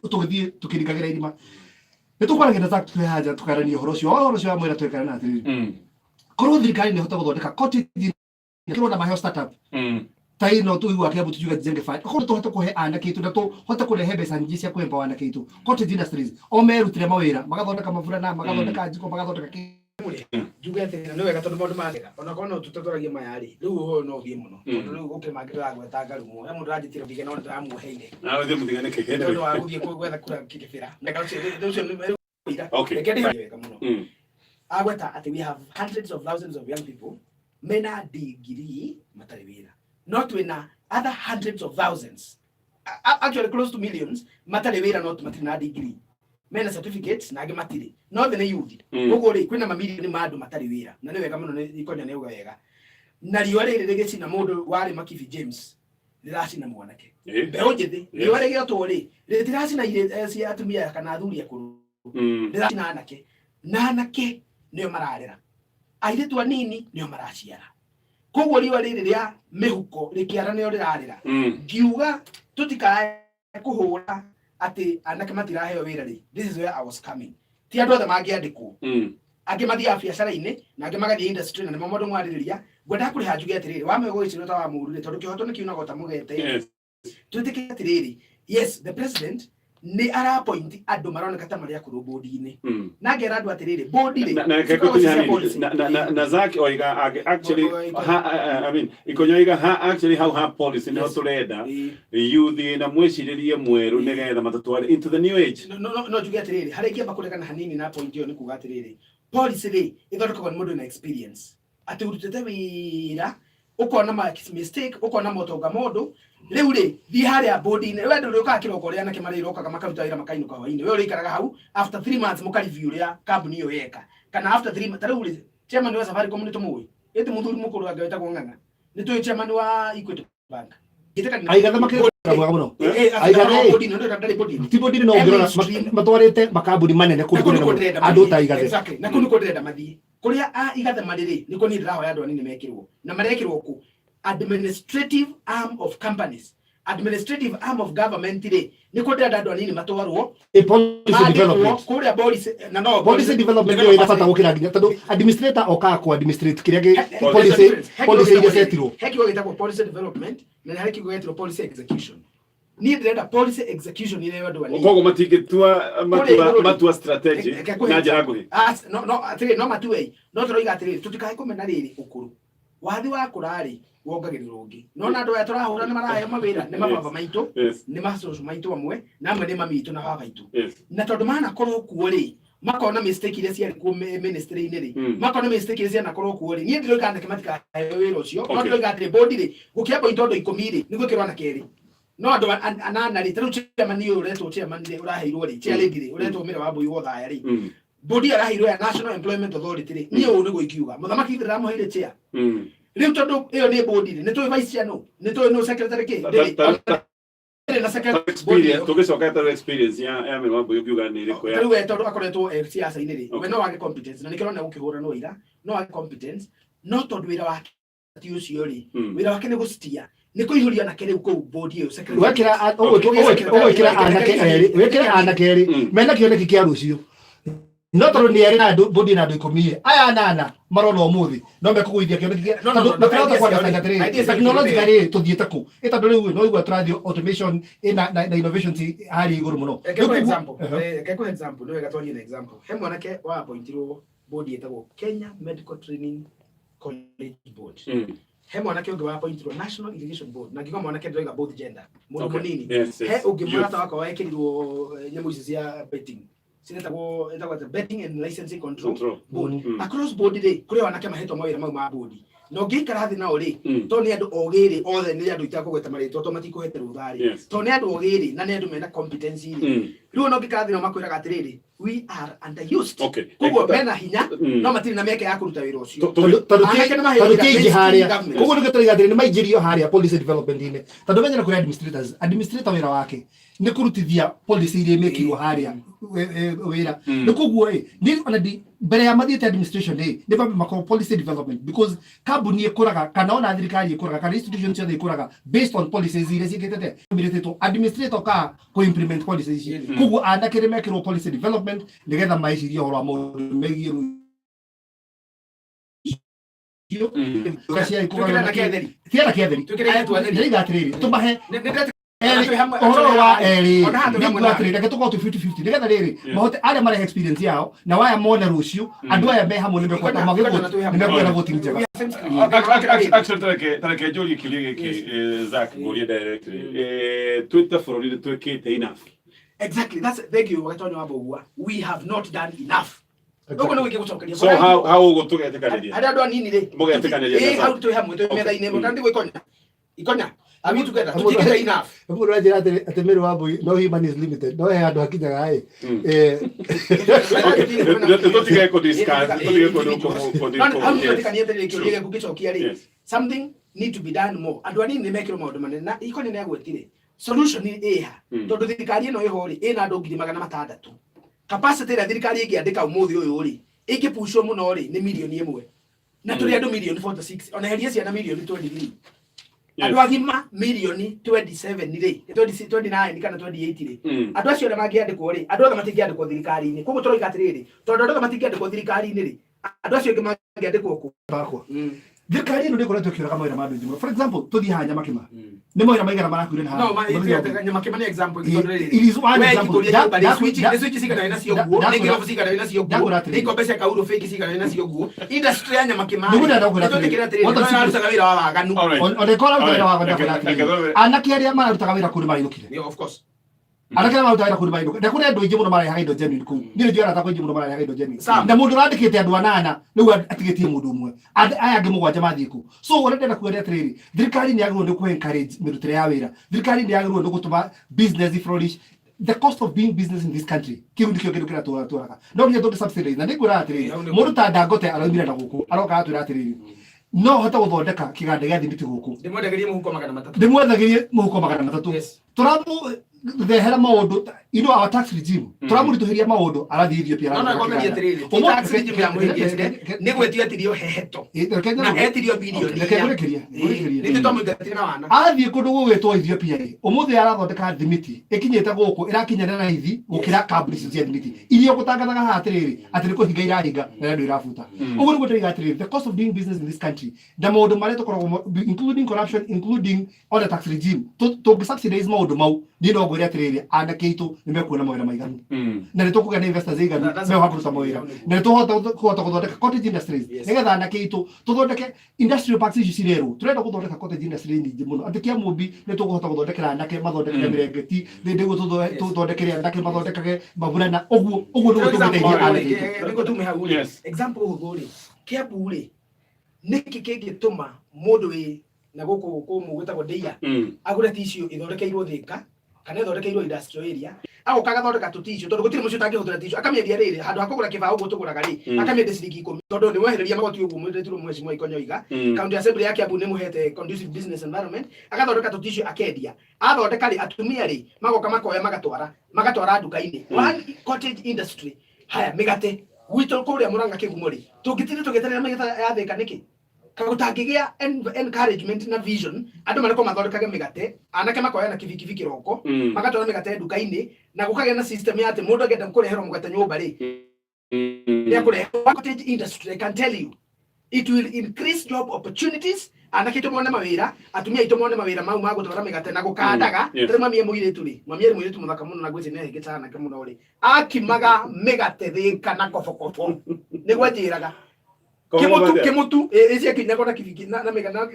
tugithi tukirikagira irima nitukwaragenda tatu haja tukarania horo cio amwira twekana atiri korwo thirikari ni hota guthondeka koti kirona maheo startup tai no tu igwa kiabu tujuga jenge fa korwo tuhota kuhe anake itu na tuhota kurehe mbeca nyingi cia kwemba anake itu cottage industries o merutire mawira magathondeka mabura na magathondeka njiko magathondeka juga ate no wega tondu maundu magega ona kono tutatoragia mayari riu ho no thie muno tondu riu ukimagirira gweta ngarumo he mundu rajitira bige no ndamuheire na uthie muthigane kekende tondu wa guthie gwetha kura kikibira ndeka ucio okay wega muno agweta ati we have hundreds of thousands of young people mena degree matari wira not wina other hundreds of thousands actually close to millions matari wira not matari na degree mena certificates na agimatire no the youth ugo ri kwina mamilioni ma andu matari wira na ni wega muno ni ikonya ni uga wega na riwa ri rigeci na mundu wari Makibi James riracina mwanake mbeo njithi riwa ri gioto ri ritiracina ire cia atumia kana athuri akuru riracina anake na anake nio mararera airetu anini nio maraciara koguo riwa riri ria mihuko rikiara nio rirarira ngiuga tutikae kuhura ati anake matiraheo wira ri this is where I was coming ti andu othe mangiandikwo angi mathia biacara-ini na angi magathie industry na nimo mundu mwaririria gwenda kuriha njuge atiriri wamego icino ta wa murure tondu kihoto ni kiuna gota mugete tutike atiriri yes the president ni ara appoint andu maroneka ta maria kuru board-ini na ngera andu atiriri board-ri na zake oiga actually I mean ikonyoiga actually how her policy no turenda youth na mweciririe mweru nigetha matatware into the new age no njuge atiriri hari kiamba kurekana hanini na point iyo ni kuga atiriri policy ri ithondekagwo ni mundu na experience ati urutete wira ukona mistake ukona motonga mundu riu ri thi haria board-ini we ndu uka kiroko ria na kimari rokaga makaruta wira makainuka hwaini we uri ikaraga hau after 3 months muka review ria company iyo yeka kana after 3 months riu ri chairman wa Safaricom ni tumuwi eti muthuri mukuru wa gaweta nganga ni tu chairman wa Equity Bank aigatha makirwa muno aigatha board-ini ndu ndari board-ini ti board-ini no ngirona matwarite makambuni manene kuri andu ta aigatha na kunu kodreda mathie kuria igatha mariri niko ni ndirahoya andu anini mekirwo na marekirwo ku administrative arm of companies administrative arm of government ri niko ndira andu anini matwarwo policy development kuria policy na no policy development yo inafata gukira nginya tondu administrator oka ku administrate kiria policy ile setiro hekiwa gitako policy development na hekiwa gitako policy execution ni ndira policy execution ile andu anini kogo matigetua matua strategy na jaraguhi no atiri no matuei no turoiga atiri tutikae kumena riri ukuru wathi wa kurari wongagiriro ungi no na andu aya turahura ni marahe mawira ni mababa maitu ni macocu maitu amwe na amwe ni mamitu na baba itu na tondu mana korwo kuo ri makona mistake ile cia ku ministry-ini ri makona mistake ile cia na korwo kuo ri ni ndiroiga ndike matika wira ucio no ndiroiga atiri board ri gukiamba itondo 10 ri ni gwikirwa na keri no andu anana ri taru chairman ni uretwo chairman ri uraheirwo ri chairman ri uretwo mira wa boyu wotha ri bodi araheirwo ya National Employment Authority ri ni uri guikiuga muthamaki ndira muheire chair riu tondu iyo ni bodi ri ni tu vice chair ni tu no secretary ke na secretary experience tugicoka ta experience ya me mambo yukiuga ni riko ya riu tondu akoretwo siasa-ini ri we no wage competence na nikirona ukihura no ira no wage competence no tondu wira wake ti ucio ri wira wake ni gustia ni kuihuria na kere uko board iyo secretary wekira anake eri mena kioneki kia rucio no tondu ni eri na board na andu 10 aya anana marona umuthi no mekuguithia kioneki kia tondu makarota kwa ndasanga technology kari tuthiete ku ita riu no igwa tradio automation na innovation hari iguru muno keko example no wega twari na example he mwanake wa appointirwo board etagwo Kenya Medical Training College Board he mwanake ungi wa appointirwo National Irrigation Board na ngiko mwanake ndoiga both gender mundu munini he ungi mwanata wako waekirirwo nyamu ici cia betting sinetagwo betting and licensing control board across board ri kuri wanake mahetwo mawira mau ma board no ngikara thi nao ri to ni andu ogiri othe ni andu itakugweta maritwo to matikuhete ruthari to ni andu ogiri na ni andu mena competency ri riu no ngikathi no makwiraga atiriri we are underused. Okay. Koguo mena hinya no matiri na meke ya kuruta wira ucio. Tondu kingi haria koguo nä gä nä maingä haria policy development-inä tondå menya kå administrator wä ra wake nä kå rutithia policy iria mä kirwo haria wä ra nä koguo mbere ya mathiä te administration nä bambe makorwo policy development because kambuni ä kå raga kana ona thirikari ä kå raga kana institution ciothe ä kå raga based on policies iria ciä kä te administrator ka kå implement policies ici koguo anake nä mekä rwo policy development nä getha maicirie å horo wa maå ndå megiä tiara kä atheri tå mahe ohoro wa reke tå korwo 50-50 nä getha rä rä mahote arä marehe experience yao na waya mone rå cio andå aya me hamwe nä mekwenda gå tiri njega tareke njå rie kä uria gä kä Zack ngå rie directly twä te bå rå ri nä twä kä te enough. Exactly, that's thank you Watonya Wabogua. We have not done enough. Exactly. No wiki so how go tugetekaniria ada ndo nini ri mugetekaniria how to hamwe to metha ine mutandi ikonya are we together tutikire enough ebu rajira ate meru wabu no human is limited no he andu akinyaga ai tutige ko discuss tutige ko something need to be done more andu ani ni mekiro maundu manene na ikonya ne agwetire solution ni eha tondu thirikari ino iho ri ina andu 600,000 capacity ya thirikari ingiandika umuthi uyu ri ingipushwo muno ri ni milioni 1 na tuli andu milioni 46 ona heria ciana milioni 23 andu agima milioni 27 ri 29 kana 28 ri andu acio na mangiandikwo ri andu othe matingiandikwo thirikari-ini koguo turoiga atiriri tondu andu othe matingiandikwo thirikari-ini ri andu acio ngi mangiandikwo ku bakwa thirikari ino ndikoretwo kiuraga mawira ma andu for example tuthi ha Nyamakima ni mawira maigana marakuire na no Nyamakima ni example it is one example that switch sigana ina cio guo ningi ofu sigana ina cio guo niko pesa kauro fake sigana ina cio guo industry ya Nyamakima niguo ndakugira watu wira wa waganu onde kora wira wa waganu anake aria marutaga wira kuri mainukire of course anake marutaga kuri mainukire na kuri andu ingi muno marehaga indo genuine ku ni ndio arata ko ingi muno marehaga indo genuine na mundu randikite andu anana nigu atigitie mundu umwe aya angi mugwanja mathiku so wona ndenda kugeria atiriri thirikari ni yagirwo ni ku encourage mirutire ya wira thirikari ni yagirwo ni gutuma business flourish. The cost of doing business in this country kiu ndikio kindu kira turaga no nginya tundu subsidize na ndigura atiriri mundu ta Dangote araumira na guku aroka atwira atiriri no hota guthondeka kiganda gya thimiti guku ndimwendagirie muhuko 300 turamu thehera maundu our tax regime turamurituhiria maundu arathi Ethiopia no komeria tiriri tax regime ya muhingi ni gwetio atirio heheto na etirio bilioni ni tomu gatina wana arathi kundu gugwetwo Ethiopia umuthi arathondeka thimiti ikinyete guku irakinyana na hithi gukira companies cia thimiti irio gutangathaga hatiriri atiri kuhinga irahinga na ndu irafuta uguo ni gutiga atiriri the cost of doing business in this country the maundu maria tukoragwo including corruption including all the tax regime to subsidize maundu mau ni no gwira atiriri anake itu ni mekuona mawira maiganu na ni tukugana investors iganu me hakuruta mawira na ni tuhota guthondeka cottage industries nigetha anake itu tuthondeke industrial parks ici cirero turenda guthondeka cottage industry nyingi muno andikia mumbi ni tuguhota guthondekera anake mathondeke mirengeti ndingu tuthondekere anake mathondekage mavurana uguo ni tuguteithia anake niko tume hau example huguri Kiambu ri niki kingituma mundu wi na guku kumugwitagwo Ndeia agure tissue ithondekeirwo Thika kana ithondekeirwo industrial area agoka gathondeka tissue tondu gutiri mucio tangihuthira tissue akamiendia riri handu hakugura kibao uguo tuguraga ri akamiendia ciringi 10 tondu ni wehereria magoti uguo mwiretirwo Mheshimiwa Ikonyoiga county assembly yake Kiambu ni muhete conducive business environment agathondeka tissue akendia athondeka ri atumia ri magoka makoya magatwara nduka-ini one cottage industry haya migate wito kuria Murang'a Kigumo ri tugeterera migate ya Thika niki kagutangigia encouragement na vision andu mareko mathondekage migate anake makoya na kivikiviki kiroko magatwara migate nduka-ini na gukagĩa na system ya ati mundu agenda kureherwo mugate nyumba ri ya kureherwo cottage industry. I can tell you it will increase job opportunities anake tumone mawira atumia itumone mawira mau magutwara migate na gukandaga tere mami muiritu ri mami muiritu muthaka muno na gwĩci ne higita anake muno ri akimaga migate Thika na kobokoko niguo njiraga kimutu ezi akinya na kiviki na mega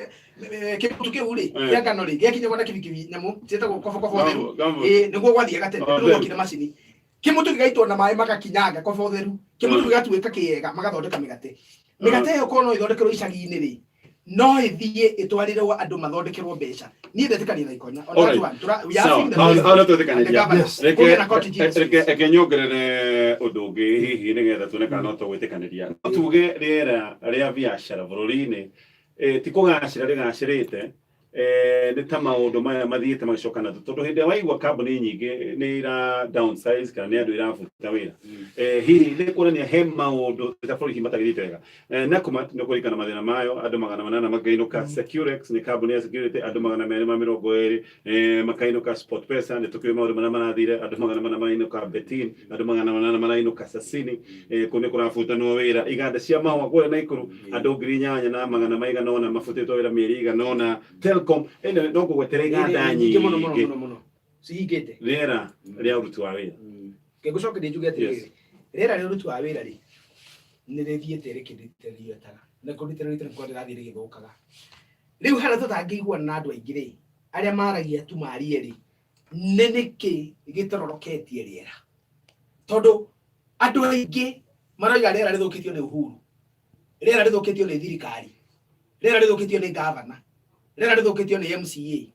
kimutu kiuri ya ngano ri yakinya na kiviki nyamu cita kobokoko theru niguo gwathia gate niguo kina macini kimutu gigaitwo na mai magakinyaga kobokoko theru kimutu gigatuika kiega magathondeka migate yo kono ithondekerwo icagi-ini ri no ithie itwarire wa andu mathondekerwo mbeca ni ndetikania na Ikonya reke nyongerere undu ungi hihi nigetha tuoneka no tugwitikaniria tuge riera ria biashara bururi-ini ti kugacira rigacirite ni ta maundu maya mathiite magicokana tondu hindi waigua kambuni nyingi ni ira downsize kana ni andu irafuta wira hihi ni kuonania he maundu ta bũrũri matagithite wega Nakumatt no kurikana mathina mayo andu 800 makainuka Securex ni kambuni ya security andu 220 makainuka SportPesa ni tukio maundu mana marathire andu 800 mainuka Betin andu 800 marainuka Sasini kuni kurafuta no wira iganda cia mahũa kũrĩa Naikuru andu 800 na 100 mafutĩtwo wĩra mĩeri iganona ene no kugwetere iganda nyingi muno cihingite rĩera rĩa ũruti wa wĩra ngĩgũcoka ndĩnjuge atĩ rĩera rĩa ũruti wa wĩra rĩ nĩ rĩthiĩte rĩkĩrĩtaga na kũrĩtĩrĩte nĩ kwandĩrathiĩ rĩgĩthũkaga rĩu harĩa tũtangĩiguana na andũ aingĩ rĩ arĩa maragia tu marie rĩ nĩ nĩkĩ gĩtororoketie rĩera tondũ andũ aingĩ maroiga rĩera rĩthũkĩtio nĩ Uhuru rĩera rĩthũkĩtio nĩ thirikari rĩera rĩthũkĩtio nĩ gavana rĩera rĩthũkĩtio nĩ MCA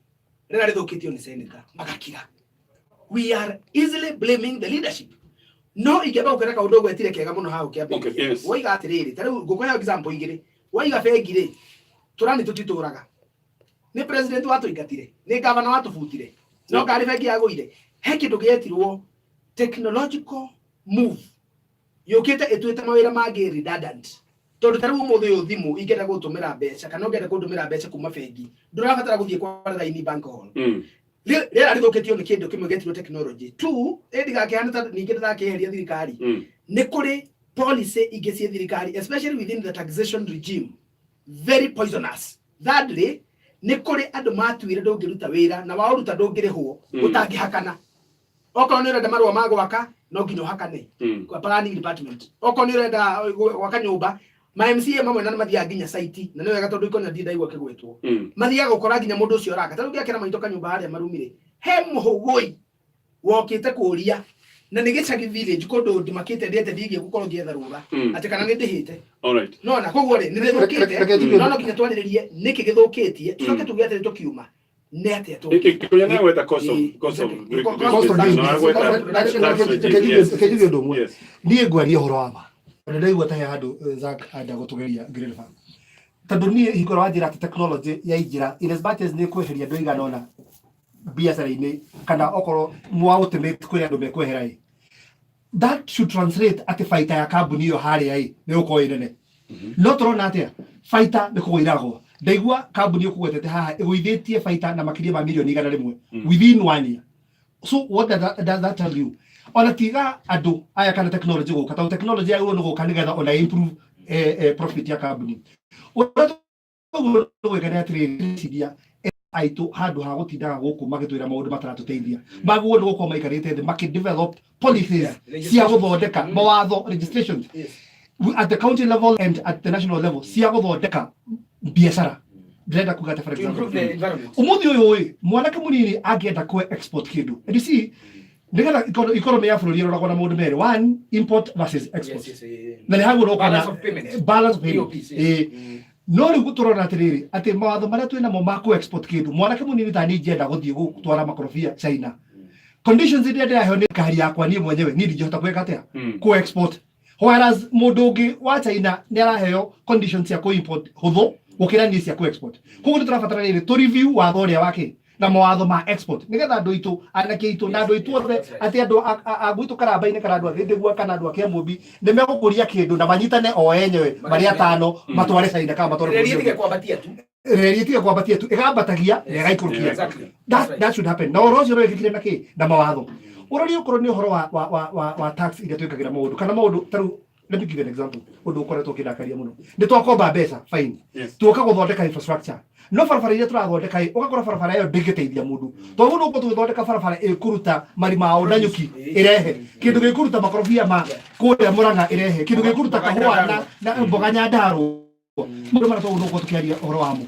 rĩera rĩthũkĩtio nĩ senator magakira. We are easily blaming the leadership. No ingĩamba gũkĩreka ũndũ gwetire kĩega mũno haũ kĩambĩrĩria waiga atĩrĩrĩ ta rĩu ngũkũhe example igĩrĩ waiga bengi rĩ tũrani tũtitũraga nĩ president watũingatire nĩ governor watũbutire no ngari bengi yagũire he kĩndũ gĩetirwo technological move yũkĩte ĩtuĩte mawĩra mangĩ redundant tondu ta riu mũthĩ ũyũ thimũ ingĩenda gũtũmĩra mbeca kana ũngĩenda kũndũmĩra mbeca kuma bengi ndũrabatara gũthiĩ kwa raini bank hall rĩera rĩthũkĩtio nĩ kĩndũ kĩmwe gĩetirwo technology tu ndigakĩhana ta ningĩ ndĩrakĩeheria thirikari nĩ kũrĩ policy ingĩ cia thirikari especially within the taxation regime very poisonous. Thirdly nĩ kũrĩ andũ matuire ndũngĩruta wĩra na waũruta ndũngĩrĩhwo ũtangĩhakana okorwo nĩ ũrenda marũa ma gwaka no nginya ũhakane kwa planning department okorwo nĩ ũrenda gwaka nyũmba ma MCA mamwe na mathiaga nginya site na nĩ wega tondũ Ikonya ndaigua kĩgwĩtwo mathiaga gũkora nginya mũndũ ũcio araka ta rĩu gĩakĩra maitũ kanyũmba harĩa marumire he mũhũgũi wokĩte kũria na nĩ gĩcagi village kũndũ ndimakĩte ndĩete ndigie gũkorwo ngĩetha rũra atĩ kana nĩ ndĩhĩte no na koguo rĩ nĩ rĩthũkĩte no nginya twarĩrĩrie nĩkĩ gĩthũkĩtie tũcoke tuge atĩ tũkiuma nĩ atĩa Ikonya nĩ gweta cost of niĩ ngwaria ũhoro wa ma ndaigua ta he handũ Zack anda gũtũgeria Green Farm tondũ niĩ hingũra wa njĩra atĩ technology ya injĩra in as much as nĩ kweheria andũ aigana ũna biacara-inĩ kana okorwo mwaũtũmĩte kwĩ andũ mekwehera that should translate atĩ baita ya kambuni ĩyo harĩa nĩ gũkorwo ĩ nene no tũrona atĩa baita nĩ kũgũiragwo ndaigua kambuni ũkũgwetete haha ĩgũithĩtie baita na makĩria ma mirioni 100 within 1 year. So what does that tell you? Ona tiga andũ aya kana technology gũka tondũ technology yayo nĩ gũka nĩgetha ona improve profit ya kambuni ũgwĩkana atĩrĩrĩ aitũ handũ ha gũtindaga gũkũ magĩtwĩra maũndũ mataratũteithia maguo nĩ gũkorwo maikarĩte thĩ makĩdevelop policies cia gũthondeka mawatho legislations at the county level and at the national level cia gũthondeka biacara ndĩrenda kuga ta for example ũmũthĩ ũyũ mwanake mũnini angĩenda kũ export kĩndũ and you see nĩgetha economy ya bũrũri ĩroragwo na maũndũ merĩ one import versus export na nĩ hagwo balance of payment no rĩu tũrona atĩrĩrĩ atĩ mawatho marĩa twĩ namo ma kũ export kĩndũ mwanake mũnini ta niĩ ingĩenda gũthiĩ gũtwara makorobia China conditions iria ndĩraheo nĩ ngari yakwa niĩ mwenyewe niĩ ndingĩhota gwĩka atĩa kũ export whereas mũndũ ũngĩ wa China nĩ araheo conditions cia kũ import hũthũ gũkĩra niĩ cia kũ export koguo nĩ tũrabatara rĩrĩ tũ review watho ũrĩa wake na mawatho ma export nĩgetha andũ aitũ anake aitũ na andũ aitũ othe atĩ andũ a gwitũ karamba-inĩ kana andũ a Thĩndĩgua kana andũ a Kĩamũmbi nĩ megũkũria kĩndũ na manyitane o enyewe marĩ atano matware China kana matware rĩrĩtige kwambatia tu ĩgambatagia na ĩgaikũrũkia that should happen na ũhoro ũcio ũrekĩkire na kĩ na mawatho ũrori ũkorwo nĩ ũhoro wa tax iria twĩkagĩra maũndũ kana maũndũ ta rĩu let me give an example ũndũ ũkoretwo ũkĩndakaria mũno nĩ twakomba mbeca fine tuoka gũthondeka infrastructure no barabara iria tũrathondeka ũgakora barabara ĩyo ndĩngĩteithia mũndũ tondũ no tũthondeka barabara ĩkũruta marima o Nanyuki ĩrehe kĩndũ gĩkũruta makorobia ma kũrĩa Mũrang'a ĩrehe kĩndũ gĩkũruta kahũa na mboga Nyandarua mũndũ mara tondũ no tũkĩaria ũhoro wa mu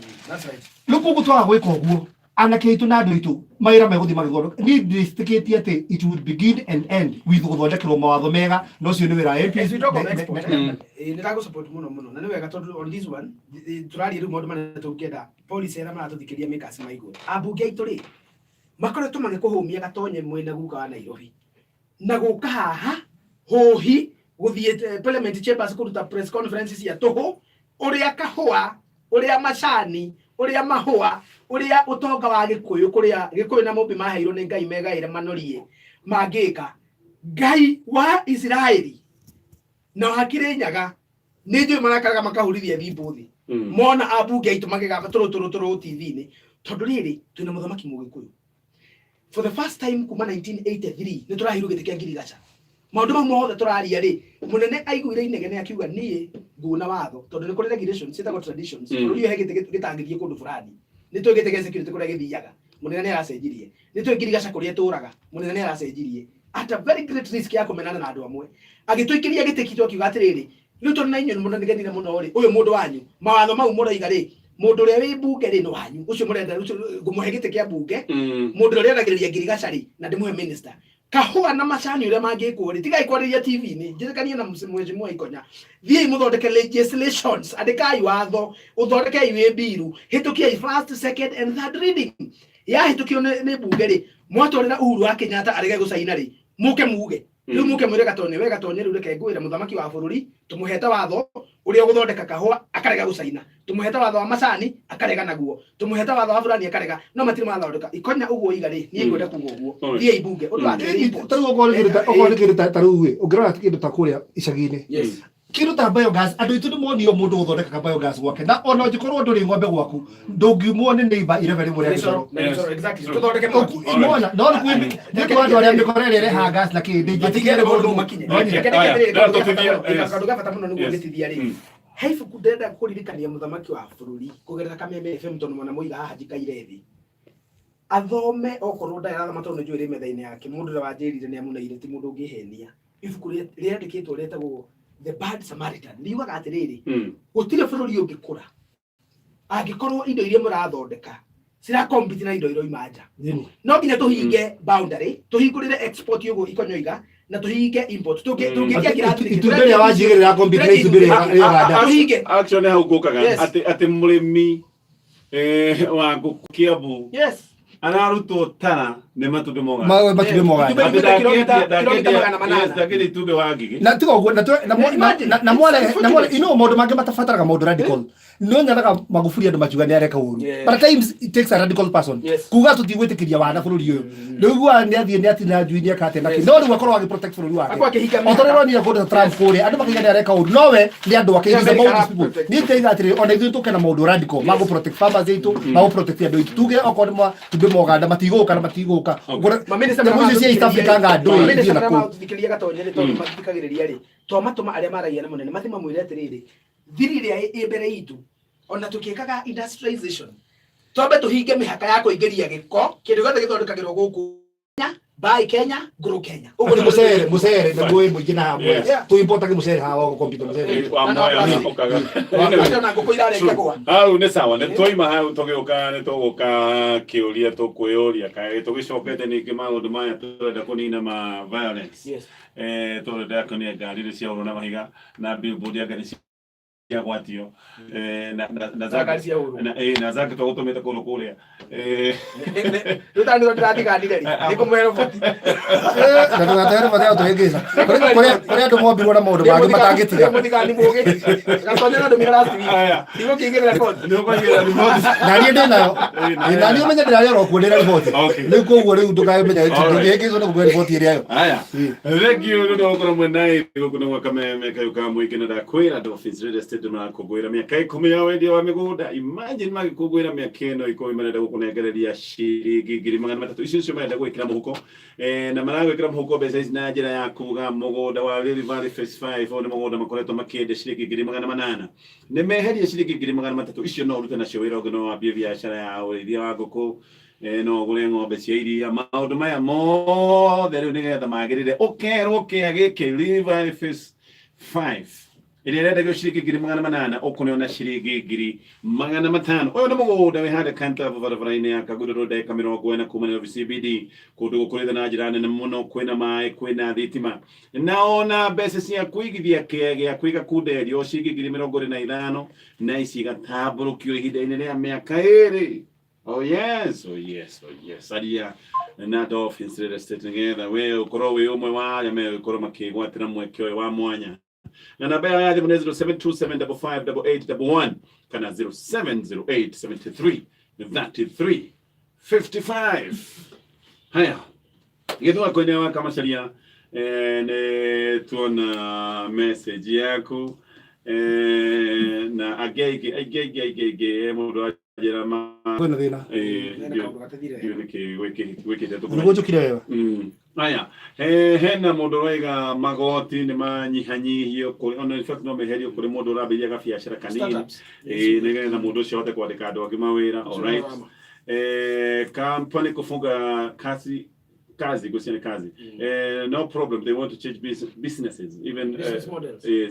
rĩu koguo twaga gwĩka ũguo anake itu na andu itu maira meguthi magithoro ni ndistikiti ati it would begin and end with guthondekirwo mawatho mega no cio ni wira MPs nirago support muno na ni wega tondu on this one turari ru maundu mana tukenda police era maratuthikiria mikasi maigu abunge aitu ri makoretwo magikuhumia gatonye mwena guka wa Nairobi na guka haha hohi guthie parliament chambers kuruta press conferences ya toho uria kahua uria macani uria mahua uria utonga wa gikuyu kuria gikuyu na mumbi maheirwo ni ngai megaire manorie magika ngai wa Israeli na hakire nyaga ni ndio marakaraga makahurithia thimbuthi mona abunge aitu magigaba turu TV ni tondu riri twina muthamaki mugikuyu for the first time kuma 1983 ni turahiru gite kia Ngirigaca maundu mamwe hothe turaria ri munene aiguire inegene akiuga nie nguna watho tondu ni kuri regulations citagwo traditions buri he gite gitangithie kundu fulani ni twigite ge security kuria githiaga munene ni aracenjirie ni twi Ngirigaca kuria turaga munene ni aracenjirie at a very great risk ya kumenana na andu amwe agitwikiria gite kitwa kiuga atiriri riu tondu na inyu munene genire muno ri uyu mundu wanyu mawatho mau muraiga ri mundu uria wi bunge ri no wanyu ucio murenda ngumuhe gite kia bunge mundu uria ragiriria Ngirigaca ri na ndimuhe minister kahua na macani uria mangikwo ri tiga ikwariria TV ni njirikanie na msimweji mwa ikonya thie muthondeke legislations andikai watho uthondeke iwe biru hitukia first second and third reading ya hitukio ni bunge ri mwatwarira Uhuru wa Kenyatta arege gucaina ri muke muge riu muke mwire gatonye we gatonye riu reke ngwira muthamaki wa bururi tumuheta watho uria guthondeka kahua akarega gucaina tumuheta watho wa macani akarega naguo tumuheta watho wa fulani akarega no matiri mathondeka ikonya uguo igari ni ngwenda kuga uguo thie ibunge undu wa taru ogorigirita taru ungirora kindu ta kuria icagi-ini kindu ta biogas andu itu ni monio mundu guthondeka biogas gwake na ona ngikorwo nduri ng'ombe gwaku ndungiumwo ni neighbor ireve rimwe ria exactly tuthondeke mona no ni kwa andu aria mikorere reha gas na kindi ngitigere mundu makinye kandu gabata muno niguo gitithia ri haifu kudenda kuririkania muthamaki wa bururi kugerera Kameme FM tondu mwana muiga haha njikaire thi athome okorwo ndaira matondu njwire metha-ini yake mundu wa njirire ni amuneire ti mundu ngihenia ibuku riandikitwo retagwo The Bad Samaritan liugaga atiriri gutire bururi ungikura angikorwo indo iria murathondeka sira compete na indo iro imanja no nginya tuhinge boundary tuhingurire export yugo ikonyoiga na tuhinge import tungikia kirathi itumbere wajigirira compete na itumbere ya tuhinge actually hau gukaga ati murimi wa Kiambu yes anarutwo tara ne matuke moga matuke moga ndakiri tuke wagigi na tigo uguo na mwale ino maundu mangi matabataraga maundu radical no nyaraga Magufuli andu makiuga ni areka uru but at times it takes a radical person kuga tutigwitikiria wana bururi uyu niguo ni athie ni atina njui ni akate na no riu akorwo agi protect bururi wake otorero ni akorwo Trump kuri andu makiuga ni areka uru nowe ni andu ake is about people ni teiga atiri ona ithu tukena maundu radical mago protect farmers itu mago protect andu itu tuge okorwo tuge moganda matiguka na matiguka maminista cia East Africa ngando maminista mathikiriria gatonye ri tondu mathikagiriria ri twamatuma aria maragia na munene mathima mwire atiriri thiri iria imbere itu ona tukikaga industrialization twambe tuhinge mihaka ya kuingiria giko kindu gothe githondekagirwo guku Kenya grow Kenya ugo ni musere na ngui mwingi na hamwe tu importa ke musere hawa kompyuta musere na nguku irare kegwa ne sawa ne toima ha tugiuka ne tuguka kiuria tukwiuria kai tugicokete ni ki maundu maya turenda kunina ma violence turenda kunia ngari cia uru na mahiga na billboard ya ngari cia gwatio na zake tugutumite kuru kuria tutani tutatiga ndireri niko mwero voti na tugatera voti auto hegeza kore andu mombirwo na maundu mangi matangitiga mutigani muge gatonyera ndu mirasti niko kingirira voti na ni ndinayo na ni umenya ndirayo ro kuonera voti ni koguo riu ndukamenya hegeza na kuonera voti iriayo aya regio ndo okoro mwenai gukuno wa Kameme kayuka mwikena da kwira do office real estate na kugwira miaka 10 ya wendia wa migunda imagine magikugwira miaka ino iko imerenda gukunegereria shiringi 300 icio cio marenda gwikira muhuko na maragwikira muhuko mbeca ici na njira ya kuga mugunda wa Rift Valley Phase 5 ona mugunda makoretwo makiendia shiringi 800 ne meheria shiringi 300 icio no urute nacio wira ngino wa biashara ya urithia wa nguku no gure ng'ombe cia iria maundu maya mothe riu nigetha magirire ukerwo kiage ki Rift Valley Phase 5 iri renda gyo ciringi 800 okuneona ciringi 500 oyo ni mugunda wihande kanta barabara-ini ya Kaguta Road eka 40 kuma CBD kundu gukuritha na njira nene muno kwina mai kwina thitima naona mbeca cia kuigithia kĩege kwiga kunderio ciringi 25 na ici gatamburukio ihinda-ini ria miaka 2 oh yes aria na Dolphins Real Estate together we ukorwo wi umwe wa aria me ukorwo makigwatira mweke wa mwanya na namba ya thimu ni 0727558811 kana 0708733355 haya githwa kwenye wa kama sharia ne tuona message yako na agege mundu ajira ma kwena thina wiki ngojo kirewa haya hena mundu roiga magoti ni manyihanyihio kuri ona in fact no meherio kuri mundu rabiria ga biashara kanini nigetha mundu ucio hote kwandika andu angi mawira alright company kufunga kazi gusiane kazi no problem, they want to change businesses even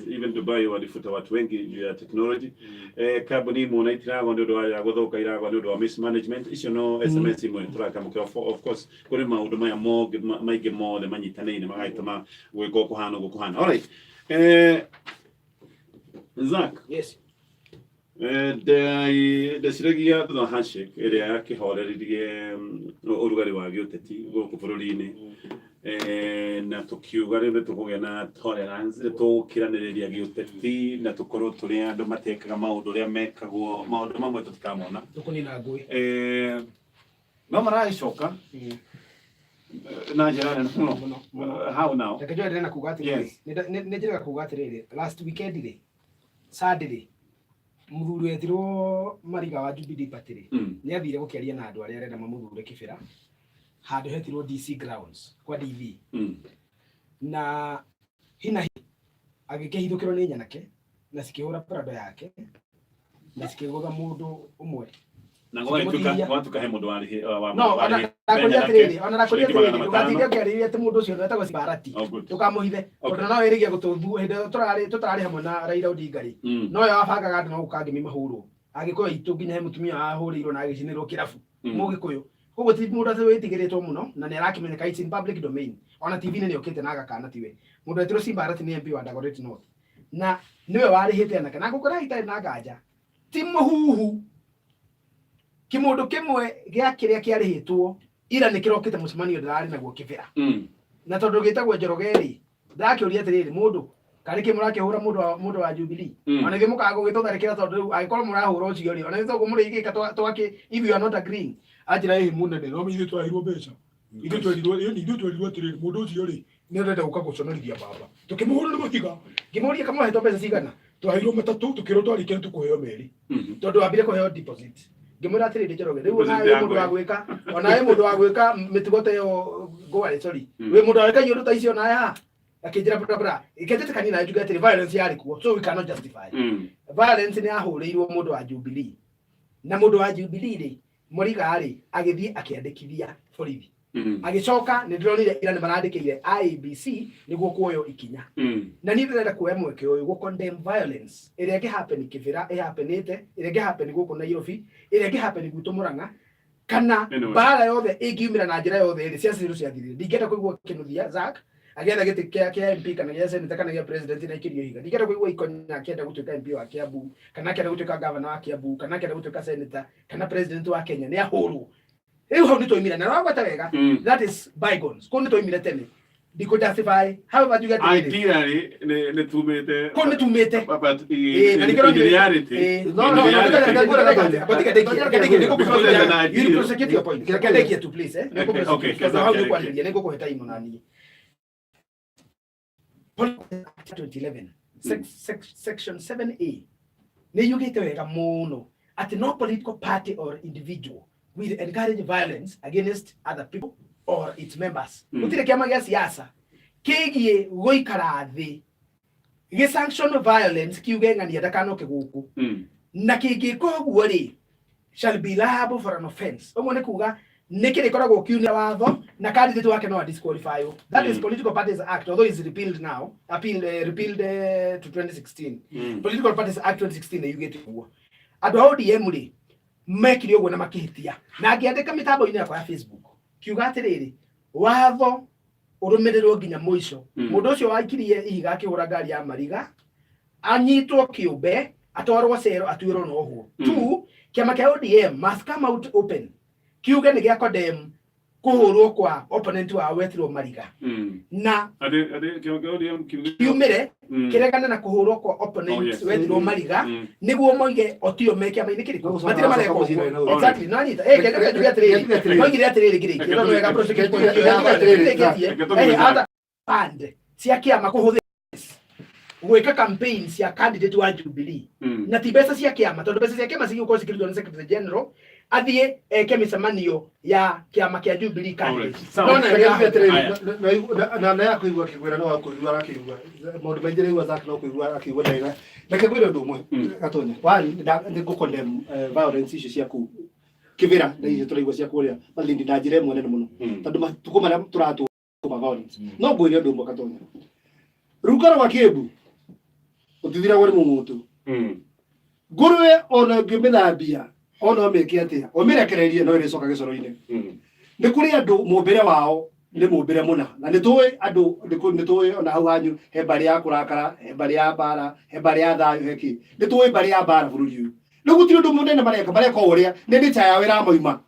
even Dubai walifuta watu wengi ya technology kabuni mona itirago ndio ya guthoka irago ndio wa mismanagement icio no SMS imwe turaka muke of course kuri maundu maya maige mothe manyitanaine magaituma gwiko kuhana alright Zach yes the siragia the handshake area yake horeririe urugari wa giuteti guku bururi-ini na tukiuga rĩu tukugĩa na tolerance tukiranĩrĩria giuteti na tukorwo turi andu matekaga maundu ria mekagwo maundu mamwe tutikamona tukunina ngui no maraicoka na njĩra nene muno how now ndakajua ndĩrenda kuga atĩrĩrĩ nĩ njĩraga kuga atĩrĩrĩ last weekend rĩ Saturday muthuri wetirwo Mariga wa Jubilee Party ni athire gukiaria na andu aria arenda mamuthure kibira handu hetirwo DC grounds kwa DV na hina agikehithukirwo ni nyanake na sikihura parado yake na sikigoga mundu umwe na ngwa tukahe mundu wari wa no ona nakuria atiriri ugathiria ukiariria ati mundu ucio etagwo Sibarati tukamuhithe tondu no irigia gututhu hindi tutarari hamwe na Raila Odinga ri no yo abangaga andu no gukangi mimahuru agikoyo itu nginya he mutumia ahuriirwo na agicinirwo kirabu mugikuyu koguo ti mundu ati witigiritwo muno na ni arakimenyeka it's in public domain ona TV ni okite na agakana tiwe mundu etirwo Sibarati ni MP wa Dagoretti North na niwe warihite anake na gukora itari na nganja ti muhuhu kimundu kimwe gia kiria kiarihitwo ira ni kirokite mucemanio ndirari naguo kibira na tondu gitagwo Njorogeri ndakiuria atiriri mundu kari kimurakihura mundu wa Jubilee ona ithe mukaga gitotharikira tondu agikorwo murahura ucio ri ona ithe gumurigika twake if you are not agreeing ajira hi munene no ithe twahirwo mbeca ithe twerirwo atiriri mundu ucio ri ni urenda guka guconorithia baba tukimuhura ni mahiga ngimuria kama hetwo mbeca cigana twahirwo matatu tukirwo twarike tukuheo meri tondu wambire kuheo deposit ngimwira atiriri Njoroge riu ona mundu wa gwika mitigo te yo ngware sorry we mundu wa gwika nyondo ta icio na ya akijira bra iketete kanina yuga atiri violence yari kuo so we cannot justify violence ni ahuriirwo mundu wa Jubilee na mundu wa Jubilee ri Muriga ri agithii akiandikithia borithi agicoka ni ndironire ira ni marandikire IEBC niguo kuoyo ikinya na ni ndĩrenda kuoya mweke ũyũ gu condemn violence ĩrĩa ĩngĩhappen kĩbĩra ĩhappenĩte ĩrĩa ĩngĩhappen gũkũ Nairobi ĩrĩa ĩngĩhappen gwitũ Mũrang'a kana bara yothe ĩngiumĩra na njĩra yothe ĩrĩ cia ciro ciathirire ndingĩenda kũigua kĩnuthia Zack agĩetha gĩtĩ kĩa MP kana gĩa Senate kana gĩa President na ikĩrio higa ndingĩenda kũigua Ikonya akĩenda gũtuĩka MP wa Kiambu kana akĩenda gũtuĩka governor wa Kiambu kana akĩenda gũtuĩka senator kana president wa Kenya nĩ ahũrwo rĩu hau nĩ twoimire na wagwata wega that is bygones kũu nĩ twoimire tene ndiko justify however you get ideally ne tumete ko ne tumete but na nikero reality no you prosecute your point kile to please okay because how you want ya niko kuheta imo nani 2011 section 7A ne yugite wega muno at no political party or individual will encourage violence against other people or its members. Gutire kiama gia siasa kigie goikara thi gi sanction violence kiuge ngani ndakanoke guku na kigie koguo ri shall be liable for an offense. Omo ne kuga Nikiri koragwo kiunia watho na candidate wake no disqualify. That is Political Parties Act, although it's repealed now, repealed to 2016. Political Parties Act 2016 you get it. Andu a ODM ri mekire uguo na makihitia na ngiandika mitambo-ini yakwa ya Facebook kiuga atiriri watho urumirirwo nginya muico mundu ucio waikirie ihiga akihura ngari ya mariga anyitwo kiumbe atwarwo cero atuirwo no huo tu kiama kia ODM must come out open kiuge ni gia condemn kuhurwo kwa opponent wa wetirwo mariga na ade ODM kiumire kiregana na kuhurwo kwa opponent wetirwo mariga niguo moige otio meke ama inikiriko matire mareko exactly no anyita kende tugia atiriri moigire atiriri giriki no wega prosecute ata band cia kiama kuhuthira gwika campaign cia candidate wa Jubilee na ti mbeca cia kiama tondu mbeca cia kiama cigĩukorwo cikĩrutwo nĩ Secretary General athiĩ eke mĩcemanio ya kiama kia Jubilee candidate na ya kuigua kĩgwĩra no akũigua akĩigua maũndũ maingĩ rĩu Zach no kuigua akĩigua ndaiga reke gwĩra ũndũ ũmwe Gatonya nĩ ngũ-condemn violence icio cia kũu kĩbĩra na icio tũraigua cia kũrĩa Malindi na njĩra ĩmwe nene mũno tondũ matukũ marĩa tũratũma violence no ngwĩre ũndũ ũmwe Gatonya rũkara wa Kĩambu utithira wari mumutu ngurwe ona ngimithambia ona meke atia omirekererie no iricoka gicoro-ini ni kuri andu mumbire wao ni mumbire muna na ni tuwe andu ni tuwe ona hau hanyu he bari ya kurakara he bari ya bara he bari ya thayu heki ni tuwe bari ya bara bururi uyu ni gutiri ndu munene mareka uria ni ni cha yawe ra moima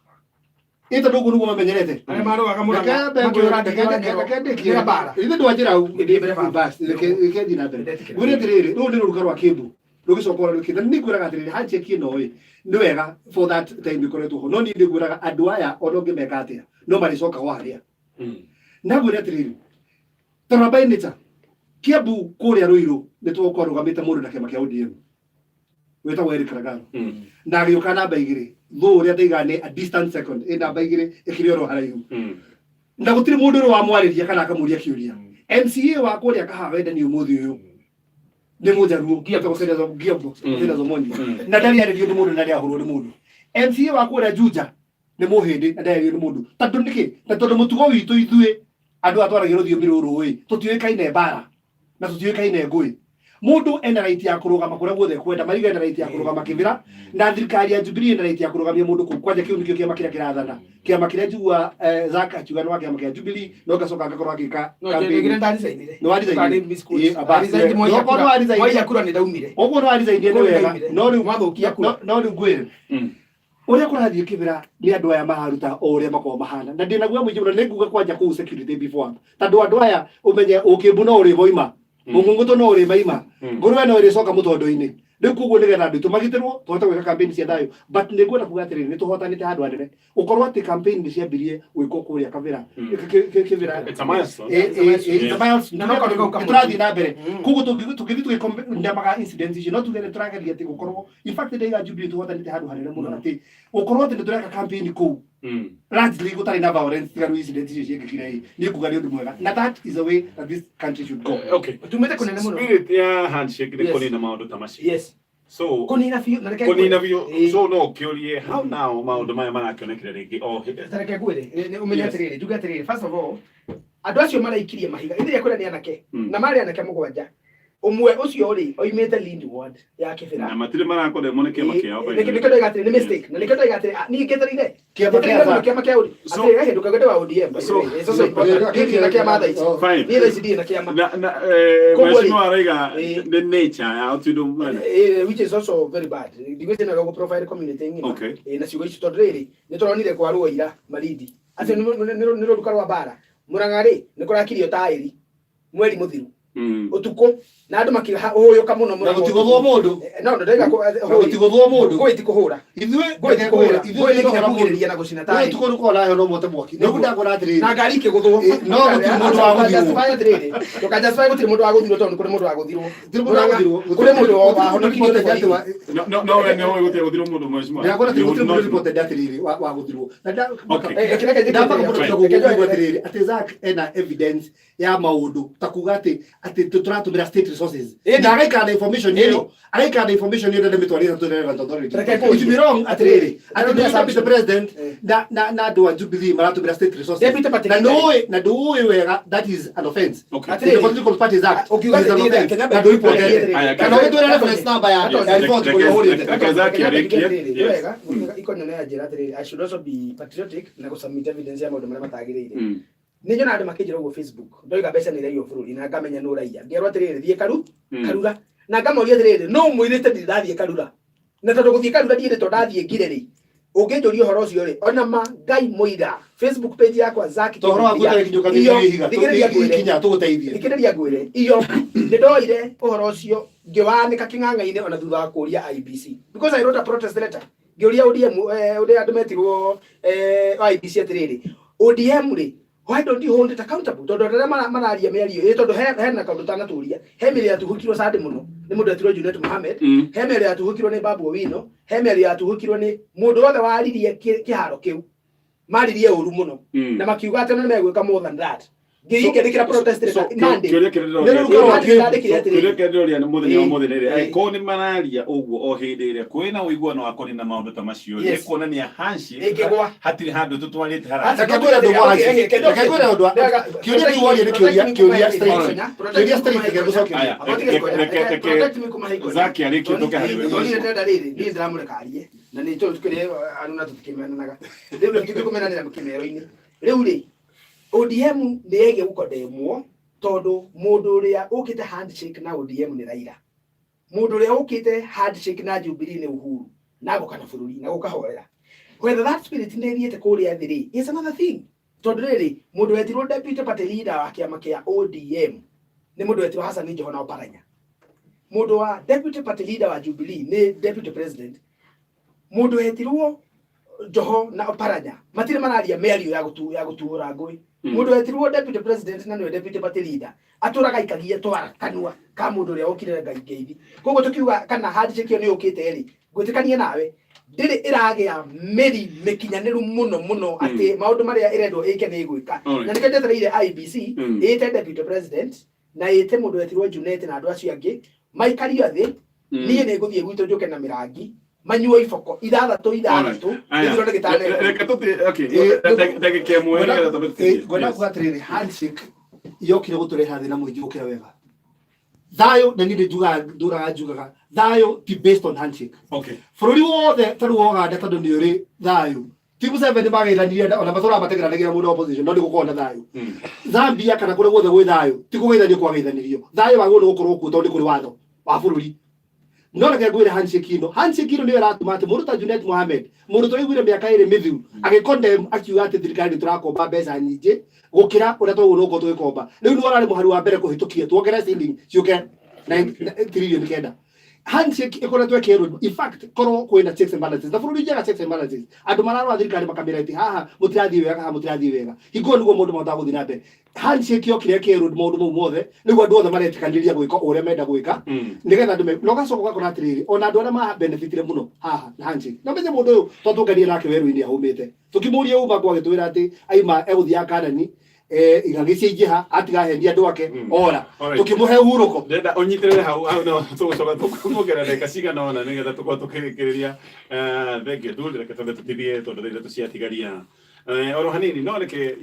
ita ndugu nugu mamenyerete ale maro akamura kende bara ithe ndwajira u bas ke dina mbere gure tiriri no ndi rugaro wa Kĩambu rugicokora rukitha ni gwiraga tiriri hanche kino ĩ ni wega for that time ikoretwo ho no ni ndi gwiraga andu aya ono ngimeka atia no maricoka ho haria na gwira tiriri tarabaini ta Kĩambu kuria Ruiru ni twokwa rugamite mundu na kĩama kĩa ODM wetagwo Eric Karagaro na agĩũka namba igĩrĩ though ũrĩa ndaigane a distant second namba igĩrĩ ĩkĩrĩ oro haraihu na gũtirĩ mũndũ ũrĩa wamwarĩria kana akamũria kĩũria MCA wa kũrĩa Kahawa endani ũmũthĩ ũyũ nĩ mũjaruo Gĩambu Mondi na ndariarĩrio nĩ mũndũ na ndĩahũrwo nĩ mũndũ MCA wa kũrĩa Juja nĩ mũhĩndĩ na ndariarĩrio nĩ mũndũ tondũ nĩkĩ na tondũ mũtugo witũ ithuĩ andũ atwaragĩrwo rũthiomi rũrũ ĩ tũtiũĩkaine mbara na tũtiũĩkaine ngũĩ mundu ena right ya kurugama kuria guothe kwenda mariga ena right ya kurugama kĩbĩra na thirikari ya Jubilee ena right ya kurugamia mundu kwanja kiu nikio kiama kiria kirathana kiama kiria njugua Zach akiuga no kiama kia Jubilee no gacoka ngakorwo agika campaign ndari zainire no ari zainire abari moya kura ni daumire oguo no ari zainire ni wega no riu mathukia kura no riu ngwire uria kurathie kĩbĩra ni andu aya maharuta o uria makorwo mahana na ndina guo muingi muno ninguga kwanja kuu security before tondu andu aya umenye Kĩambu no uri boima mungunguto no uri maima ngurwe no iricoka mutondo-ini riu kuguo nigetha andu tumagitirwo tuhota gwika campaign cia thayo but ni ngwenda kuga atiriri ni tuhotanite handu hanene ukorwo ati campaign ni ciambirie gwikwo kuria kavira kivira it's a milestone na no kana turathi na mbere kuguo tugithi tugikomba incidents icio no tugere turageria ati gukorwo in fact ndaiga Jubilee tuhotanite handu hanene muno ati ukorwo ati tureka campaign kuu largely gutari na violence tigaru incidents icio ciekĩkire ni kuga ni undu mwega na that is the way that this country should go okay tumete kunene muno spirit ya handshake ni kuni na maundu tamashi yes so kunina biũ na reke kunina biũ so no kĩũrie how now maundu maya marakĩonekire rĩngĩ o tareke gwĩre ni umenya atiriri tuge atiriri first of all andu acio maraikirie mahiga ithiria kwenda ni anake na mari anake mũgwanja umwe ucio ri oimete lead ward ya kĩbĩra na matire marakore mone kiama kiao ba nikendo igatire ni mistake na nikendo igatire ni keterire kiama kia uri atire hindu kagende wa ODM so na kiama tha ici fine ni ICD na kiama na mheshimiwa araiga the nature ya utudo mwana which is also very bad digwete na go profile community ngina okay na ciugo ici tondu riri ni turonire kwa ruoira Malindi ati ni ruka rwa bara Murang'ari ni kurakirio tairi mweri muthiru utuko na andu makihuyuka muno muno gutigothwo mundu no ndega gutigothwo mundu gwiti kuhura ithuĩ ni kugiriria na gucina tai tuko ruko nayo no mote mwaki no ndagora atiriri na ngari ikiguthwo no gutiri mundu wa guthirwo atiriri tukajasify gutiri mundu wa guthirwo tondu kuri mundu wa guthirwo kuri mundu wa honokirio no we gutiri guthirwo mundu mheshimiwa ndagora gutiri mundu reported atiriri wa guthirwo na okay atiriri ati Zach ena evidence ya maundu takuga ati ati turatumira state resources na agaikana information hiyo agaikana information hiyo ndio metwarira to relevant authority it be wrong atiriri ati the president na do Jubilee maratumira state resources na do wega that is an offense the political parties act na do ipo kana wewe ndio reference number ya report kwa wega iko nene ya jira atiriri I should also be patriotic na ku submit evidence ya maundu maria matagirire ni nyona andu makijira go Facebook ndoiga mbeca ni rai ofururi na ngamenya no raia ngerwa atiriri thie karura na ngamoria atiriri no mwirite ndirathie karura na tondu guthie karura ndiende to ndathie ngireri unginjuria uhoro ucio ri ona ma ngai muira Facebook page yakwa Zaki toro agutare kinyoka higa ikinya tuguteithie ikireria ngwire iyo ndoire uhoro ucio ngiwanika king'ang'a-ini ona thutha wa kuria IBC because I wrote a protest letter ngiuria ODM uria andu metirwo IBC atiriri ODM ri why don't you hold it accountable tondu rĩrĩa mararia mĩario tondu hena kaundu tanaturia he mĩario yatuhukirwo Sadi muno ni mundu etirwo Junet Mohamed he mĩario yatuhukirwo ni Babu Owino he mĩario yatuhukirwo ni mundu wothe waririe kiharo kiu maririe uru muno na makiuga atĩ nĩ megwĩka more than that ngĩikĩrĩkĩra protest Monday kĩrĩa nĩ mũthenya wa mũthenya angĩkorwo nĩ mararia ũguo o hĩndĩ ĩrĩa kwĩna ũiguano wa kũnina maũndũ ta macio nĩ kuonania handshake hatirĩ handũ tũtwarĩte haraka Zaki arĩkia tũke harĩ we ndĩramũrekarie na nĩ tũkĩrĩ anuna tũtikĩmenanaga rĩu tũtikũmenanĩra kĩmero-inĩ rĩu rĩ ODM nĩege gũkondemwo tondu mundu uria ukite handshake na ODM ni Raila mundu uria ukite handshake na Jubilee ni Uhuru na gukana bururi na gukahorera whether that spirit nĩthiĩte kũrĩa thĩ is another thing tondu rĩrĩ mundu wetirwo deputy party leader wa kĩama kĩa ODM ni mundu wetirwo Hassan Joho na Oparanya mundu wa deputy party leader wa Jubilee ni deputy president mundu wetirwo Joho na Oparanya matire mararia mĩario ya gũtuũra ngũĩ mundu wetirwo deputy president na niwe deputy party leader aturaga ikagie twara kanua ka mundu uria ukire ngai ngeithi koguo tukiuga kana handshake ni ukite ri gwitikanie nawe ndiri iragia meri mikinyaniru muno ati maundu maria irendwo ike ni gwika na nikendetereire IBC ite deputy president na ite mundu wetirwo Junet na andu acio angi maikario thi nie ni guthie gwitu njuke na mirangi manyuo iboko ithathatũ ithiro nigitane reke tuti okay ndagĩka ĩmwe nĩgetha tũmĩtĩkie ngona kuatiriri handshake yokire gutureha thina muingi ukira wega thayo na nĩ njugaga thayo ti based on handshake okay bururi wothe taru Uganda tondu ni uri thayo timu 7 magaithanirie ona mathora mategeranagira mundu opposition no ndigukorwo na thayo Zambia kana kure guothe gwi thayo ti kugeithania kwageithanirio thayo wagũrwo gukorwo kuo tondu kuri watho wa bururi no reke ngwire handshake ino niyo ratuma ati mundu ta Junet Mohamed mundu tũiguire mĩaka ĩrĩ mĩthiru agĩkondem akiuga ati thirikari tũrakomba mbeca nyingĩ gũkĩra ũrĩa twagũrwo twĩkomba rĩu nĩ wararĩ mũhari wa mbere kũhĩtũkia tuongere ceiling ciũke 9 trillion kenda handshake ikoretwo ĩkĩrwo in fact korwo kwĩna checks and balances na bũrũri njega checks and balances andũ mararora thirikari makamĩra ati haha mũtirathiĩ wega haha mũtirathiĩ wega hingo nĩguo mũndũ mahotaga gũthiĩ na mbere handshake yokire ĩkĩrwo maũndũ mau mothe nĩguo andũ othe maretĩkanĩria gwĩka ũrĩa menda gwĩka nĩgetha andũ no gacoka ũgakora atĩrĩrĩ ona andũ arĩa mabenefitire mũno haha na handshake na menye mũndũ ũyũ twatũngania nake werũ-inĩ ahũmĩte tũkĩmũria uma kwa gĩtwĩra atĩ aima egũthiaga Kanani igagĩcenjeha atigahendia andũ ake ora tukĩmũhe hurũko ndenda ũnyitĩrĩre hau no tũgũcoka tũkũmũgera ndagĩka cigana ona nĩgetha tũkorwo tũkĩrĩkĩrĩria thengio tu reke tũtithie tondũ rĩrĩa tũciatigaria oro hanini no reke